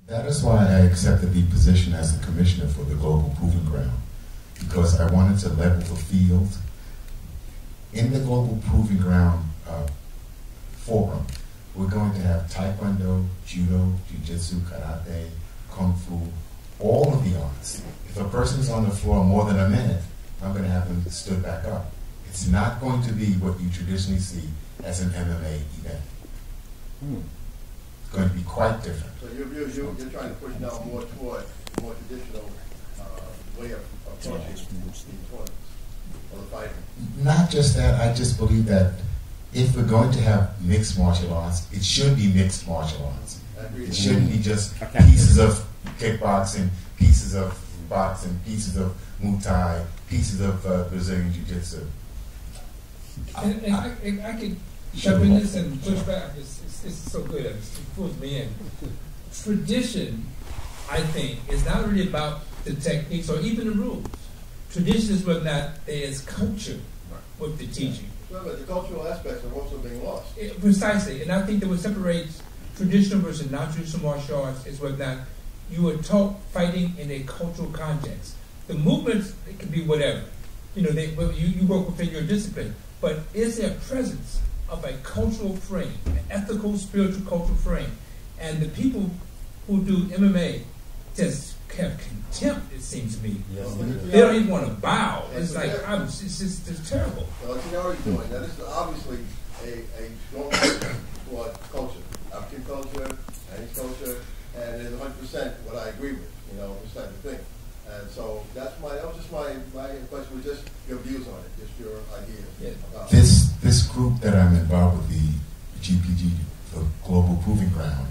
That is why I accepted the position as the commissioner for the Global Proving Ground, because I wanted to level the field. In the Global Proving Ground forum, we're going to have Taekwondo, Judo, Jiu-Jitsu, Karate, Kung Fu, all of the arts. If a person's on the floor more than a minute, I'm going to have them stood back up. It's not going to be what you traditionally see as an MMA event. It's going to be quite different. So you're trying to push now more toward a more traditional way of approaching the tournaments or the fighting? Not just that, I just believe that if we're going to have mixed martial arts, it should be mixed martial arts. It shouldn't be just pieces of kickboxing, pieces of boxing, pieces of Muay Thai, pieces of Brazilian Jiu-Jitsu. And I could jump in this and push back. It's so good. It pulls me in. Tradition, I think, is not really about the techniques or even the rules. Tradition is whether or not there is culture with the teaching. Well, but the cultural aspects are also being lost. Precisely. And I think that what separates traditional versus non-traditional martial arts is whether or not you are taught fighting in a cultural context. The movements, it can be whatever. You know, you work within your discipline. But is there a presence of a cultural frame, an ethical, spiritual, cultural frame? And the people who do MMA just have contempt, it seems to me. Yes. They don't even want to bow. It's like, it's terrible. Well, what you're already doing, now this is obviously a strong push toward culture, African culture, Chinese culture, and it's 100% what I agree with, you know, this type of thing. And so that was just my question, was just your views on it, just your ideas about it. This group that I'm involved with, the GPG, the Global Proving Ground,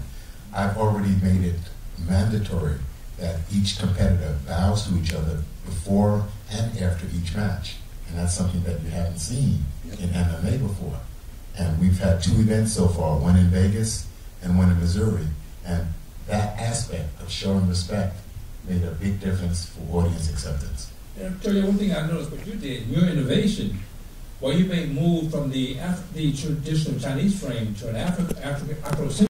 I've already made it mandatory that each competitor bows to each other before and after each match. And that's something that you haven't seen in MMA before. And we've had 2 events so far, one in Vegas and one in Missouri. And that aspect of showing respect made a big difference for audience acceptance. And I'll tell you one thing I noticed what you did, your innovation, while you made move from the traditional Chinese frame to an Afro-Centric